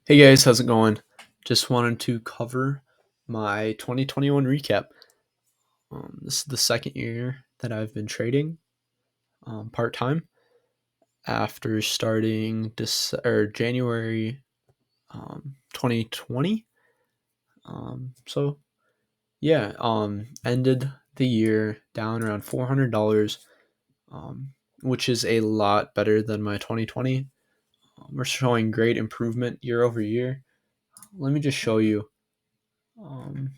Hey guys, how's it going? Just wanted to cover my 2021 recap. This is the second year that I've been trading part time after starting January 2020. So yeah, ended the year down around $400, um, which is a lot better than my 2020. We're showing great improvement year over year. Let me just show you. Um,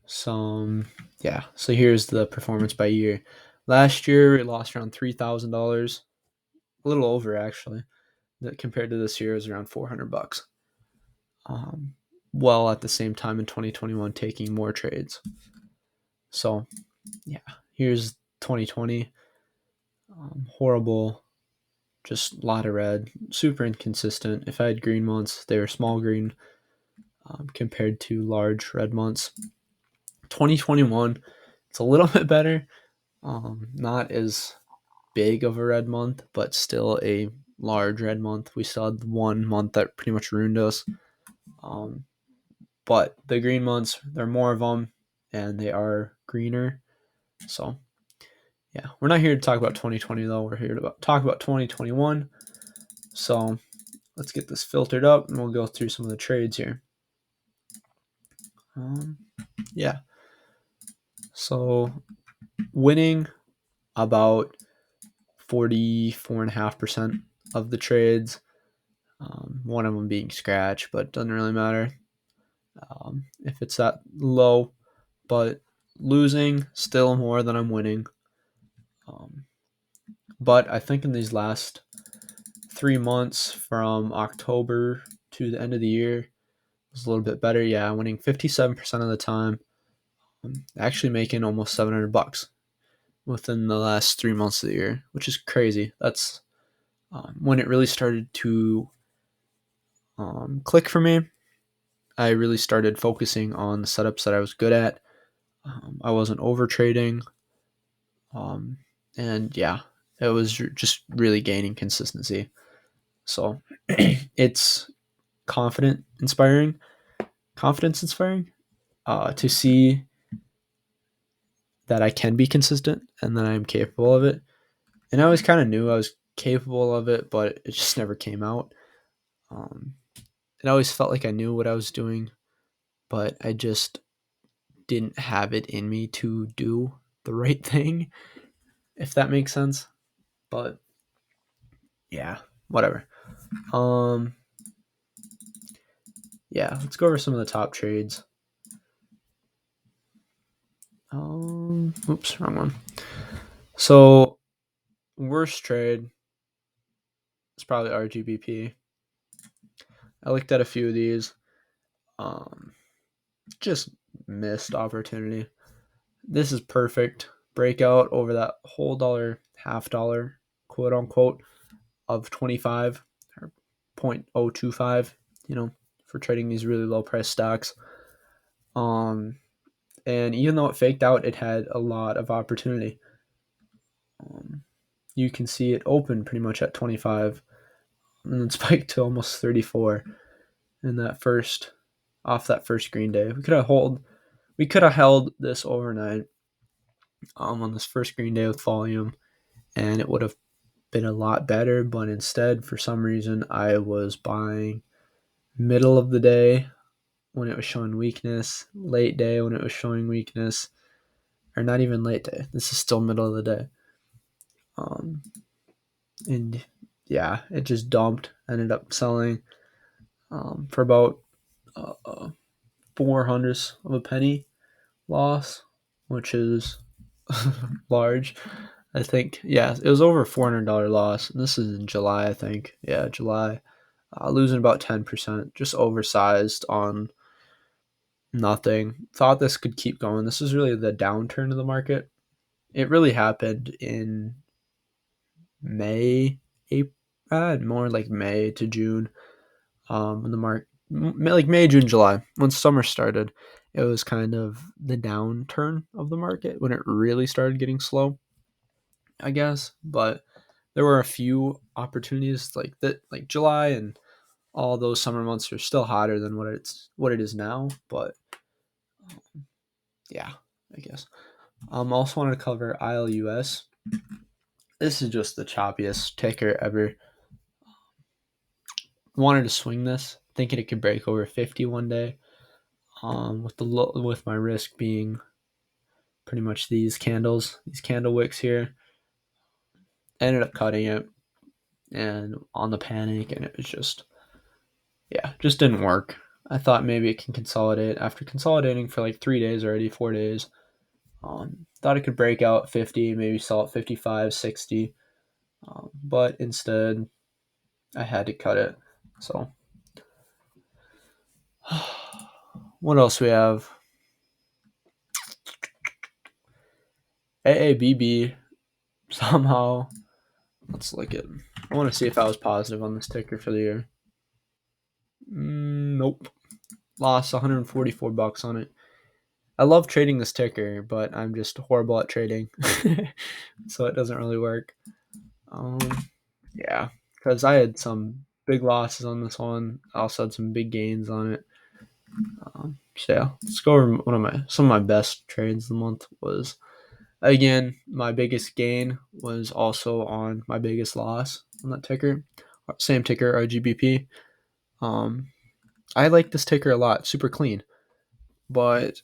some yeah, so here's the performance by year. Last year we lost around $3,000, a little over actually. That compared to this year is around $400. um, while at the same time in 2021 taking more trades. So yeah, here's 2020. Horrible, just a lot of red, super inconsistent. If I had green months, they were small green, compared to large red months. 2021, it's a little bit better. Not as big of a red month, but still a large red month. We still had one month that pretty much ruined us. Um, but the green months, there are more of them, and they are greener. So yeah, we're not here to talk about 2020 though. We're here to talk about 2021. So let's get this filtered up, and we'll go through some of the trades here. Um, yeah. So winning about 44.5% of the trades. One of them being scratch, but doesn't really matter if it's that low. But losing still more than I'm winning. Um, but I think in these last 3 months, from October to the end of the year, it was a little bit better. Yeah, winning 57% of the time. Actually making almost $700 within the last 3 months of the year, which is crazy. That's when it really started to click for me. I really started focusing on the setups that I was good at. I wasn't over trading. Um, and yeah, it was just really gaining consistency. So it's confidence inspiring to see that I can be consistent and that I'm capable of it. And I always kind of knew I was capable of it, but it just never came out. Um, it always felt like I knew what I was doing, but I just didn't have it in me to do the right thing, if that makes sense. But yeah, whatever. Um, yeah, let's go over some of the top trades. Oops, wrong one. So worst trade is probably RGBP. I looked at a few of these. Um, just missed opportunity. This is perfect breakout over that whole dollar, half dollar, quote unquote, of 25 or 0.025. You know, for trading these really low price stocks. Um, and even though it faked out, it had a lot of opportunity. Um, you can see it open pretty much at 25 and then spiked to almost 34 in that first green day. We could have held this overnight on this first green day with volume, and it would have been a lot better. But instead, for some reason, I was buying middle of the day when it was showing weakness, late day when it was showing weakness, or not even late day. This is still middle of the day. Um, and yeah, it just dumped. Ended up selling for about 400ths of a penny loss, which is large. I think, yeah, it was over $400 loss. And this is in July, I think. Yeah, July. Losing about 10%, just oversized on nothing. Thought this could keep going. This is really the downturn of the market. It really happened in May, April, more like May to June. In the market, like May, June, July, when summer started, it was kind of the downturn of the market when it really started getting slow, I guess. But there were a few opportunities like that. Like July and all those summer months are still hotter than what it is now. But yeah, I guess. Also wanted to cover ILUS. This is just the choppiest ticker ever. Wanted to swing this, thinking it could break over 50 one day. With my risk being pretty much these candle wicks here. I ended up cutting it and on the panic, and it was just didn't work. I thought maybe it can consolidate. After consolidating for like 3 days already, 4 days, thought it could break out 50, maybe sell at 55, 60. But instead, I had to cut it. So, what else we have? AABB somehow. Let's look at. I want to see if I was positive on this ticker for the year. Nope. Lost 144 bucks on it. I love trading this ticker, but I'm just horrible at trading, so it doesn't really work. Yeah, because I had some big losses on this one. I also had some big gains on it. So yeah, let's go over some of my best trades of the month. Was again, my biggest gain was also on my biggest loss on that ticker. Same ticker, RGBP. I like this ticker a lot. Super clean, but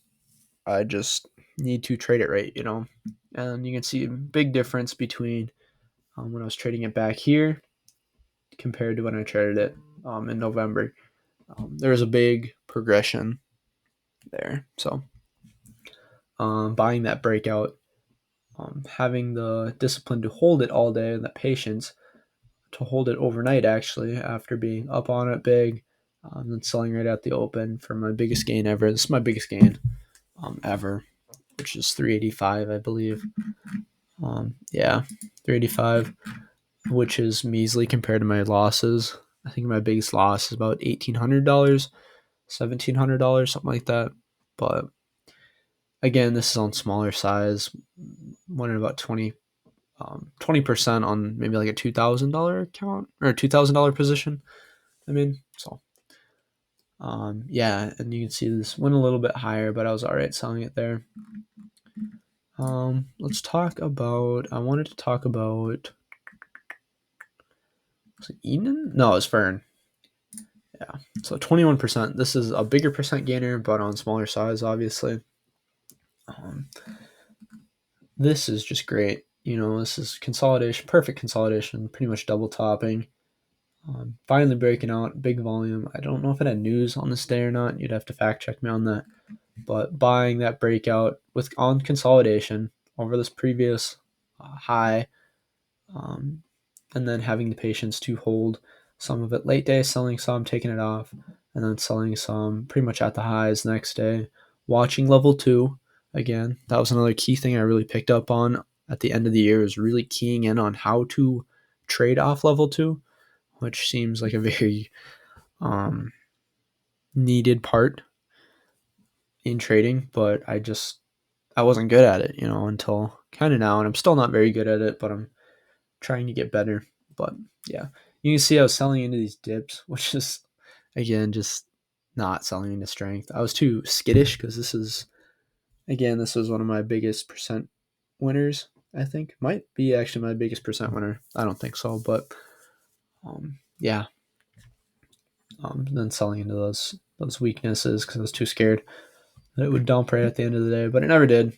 I just need to trade it right, And you can see a big difference between when I was trading it back here compared to when I traded it in November. There was a big progression there. So buying that breakout, having the discipline to hold it all day and the patience to hold it overnight, actually, after being up on it big, and selling right at the open for my biggest gain ever. This is my biggest gain ever, which is 385, I believe. Yeah, 385, which is measly compared to my losses. I think my biggest loss is about $1,800, $1,700, something like that. But again, this is on smaller size. Went in about 20% on maybe like a $2,000 account or a $2,000 position. So yeah, and you can see this went a little bit higher, but I was all right selling it there. Let's talk about. I wanted to talk about. Was it Enon? No, it was Fern. Yeah, so 21%. This is a bigger percent gainer, but on smaller size, obviously. This is just great. This is consolidation, perfect consolidation, pretty much double topping. Finally breaking out, big volume. I don't know if it had news on this day or not. You'd have to fact check me on that. But buying that breakout on consolidation over this previous high, and then having the patience to hold some of it late day, selling some, taking it off, and then selling some pretty much at the highs next day. Watching level 2 again. That was another key thing I really picked up on at the end of the year, is really keying in on how to trade off level 2, which seems like a very needed part in trading, but I wasn't good at it, until kind of now, and I'm still not very good at it, but I'm trying to get better. But yeah, you can see I was selling into these dips, which is again just not selling into strength. I was too skittish because this was one of my biggest percent winners. I think might be actually my biggest percent winner. I don't think so, but yeah. Then selling into those weaknesses because I was too scared that it would dump right at the end of the day, but it never did.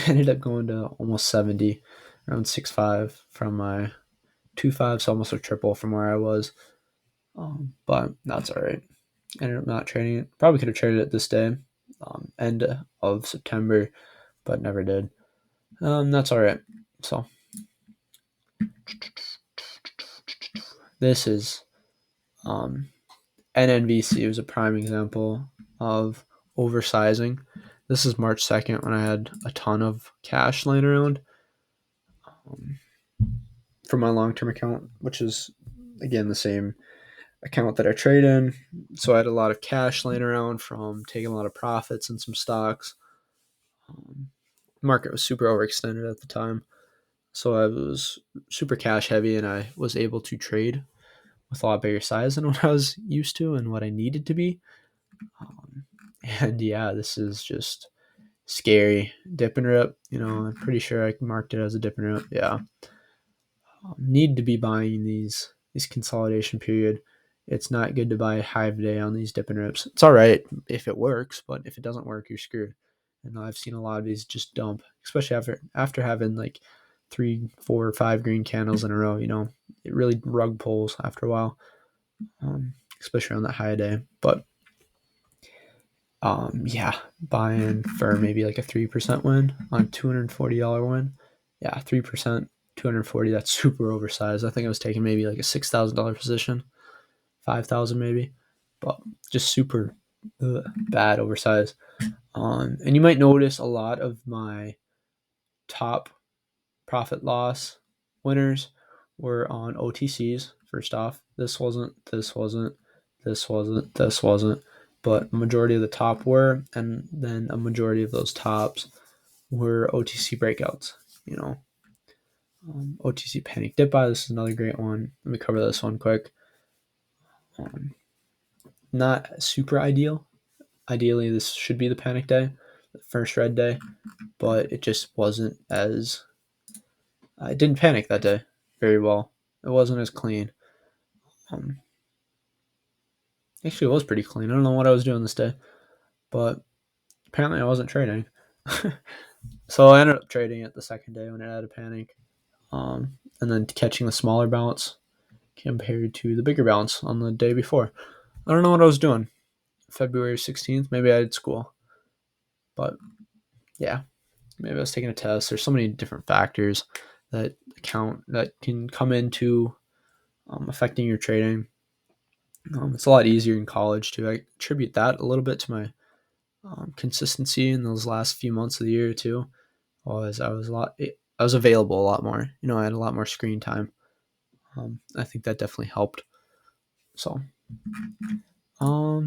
Ended up going to almost 70, around 6.5 from my 2.5, so almost a triple from where I was. But that's all right. Ended up not trading it. Probably could have traded it this day, end of September, but never did. That's all right. So this is NNVC was a prime example of oversizing. This is March 2nd when I had a ton of cash laying around from my long-term account, which is again the same account that I trade in. So I had a lot of cash laying around from taking a lot of profits in some stocks. Market was super overextended at the time, So I was super cash heavy, and I was able to trade with a lot bigger size than what I was used to and what I needed to be. And yeah, this is just scary. Dip and rip, I'm pretty sure I marked it as a dip and rip. Yeah. Need to be buying these consolidation period. It's not good to buy high of day on these dip and rips. It's all right if it works, but if it doesn't work, you're screwed. And I've seen a lot of these just dump, especially after having like 3, 4, 5 green candles in a row. It really rug pulls after a while, especially on that high day. But yeah, buying for maybe like a 3% win on $240 win. Yeah, 3%, 240. That's super oversized. I think I was taking maybe like a $6,000 position, 5,000 maybe, but just super bad oversized. And you might notice a lot of my top profit loss winners were on OTCs. First off, this wasn't, but a majority of the top were, and then a majority of those tops were OTC breakouts. OTC panic dip buy. This is another great one. Let me cover this one quick. Not super ideal. Ideally, this should be the panic day, the first red day, but it just wasn't as. I didn't panic that day very well. It wasn't as clean. Actually, it was pretty clean. I don't know what I was doing this day, but apparently I wasn't trading. So I ended up trading it the second day when it had a panic, and then catching the smaller bounce compared to the bigger bounce on the day before. I don't know what I was doing. February 16th, maybe I had school, but yeah, maybe I was taking a test. There's so many different factors that can come into affecting your trading. It's a lot easier in college too. I attribute that a little bit to my consistency in those last few months of the year too. Was I was available a lot more. I had a lot more screen time. I think that definitely helped. So, let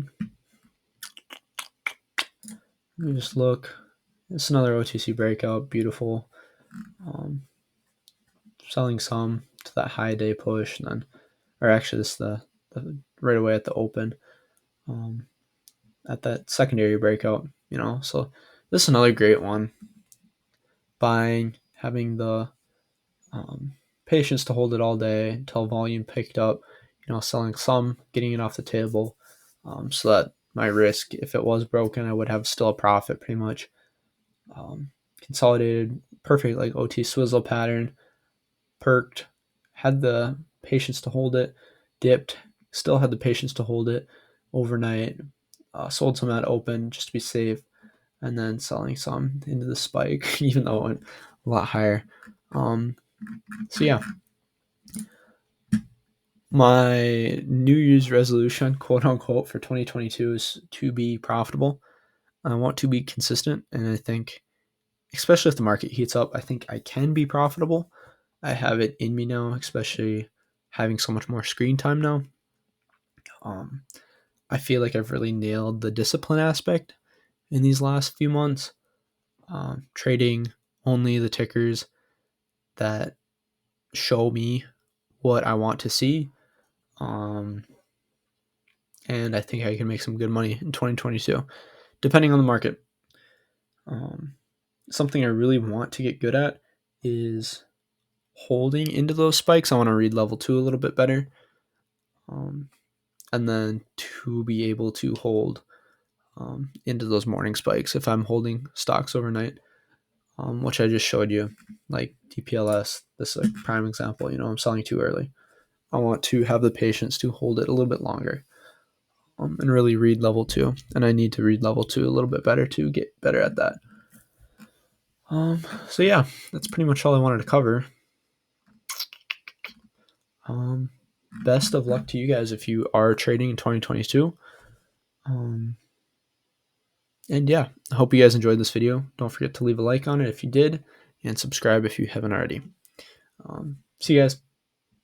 me just look. It's another OTC breakout. Beautiful. Selling some to that high day push, and then, or actually, this is the right away at the open. At that secondary breakout. So this is another great one. Buying, having the patience to hold it all day until volume picked up, selling some, getting it off the table, so that my risk, if it was broken, I would have still a profit pretty much. Consolidated, perfect, like OT swizzle pattern, perked, had the patience to hold it, dipped, still had the patience to hold it overnight, sold some at open just to be safe, and then selling some into the spike, even though it went a lot higher. So yeah, my New Year's resolution, quote unquote, for 2022 is to be profitable. I want to be consistent, and I think, especially if the market heats up, I think I can be profitable. I have it in me now, especially having so much more screen time now. I feel like I've really nailed the discipline aspect in these last few months. Trading only the tickers that show me what I want to see. And I think I can make some good money in 2022, depending on the market. Something I really want to get good at is holding into those spikes. I want to read level 2 a little bit better. And then to be able to hold into those morning spikes if I'm holding stocks overnight, which I just showed you, like DPLS. This is a prime example. I'm selling too early. I want to have the patience to hold it a little bit longer, and really read level 2. And I need to read level 2 a little bit better to get better at that. So yeah, that's pretty much all I wanted to cover. Best of luck to you guys if you are trading in 2022. And yeah, I hope you guys enjoyed this video. Don't forget to leave a like on it if you did, and subscribe if you haven't already. See you guys.